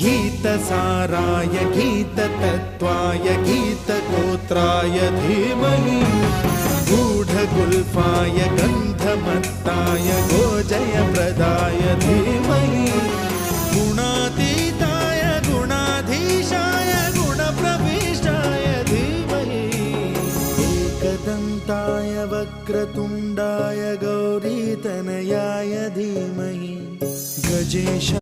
गीतसाराय गीततत्त्वाय गीतगोत्राय धीमहि गूढगुल्फाय गन्धमत्ताय गोजयप्रदाय धीमहि गुणातीताय गुणाधीशाय गुणप्रविष्टाय धीमहि एकदन्ताय वक्रतुण्डाय गौरीतनयाय धीमहि गजेश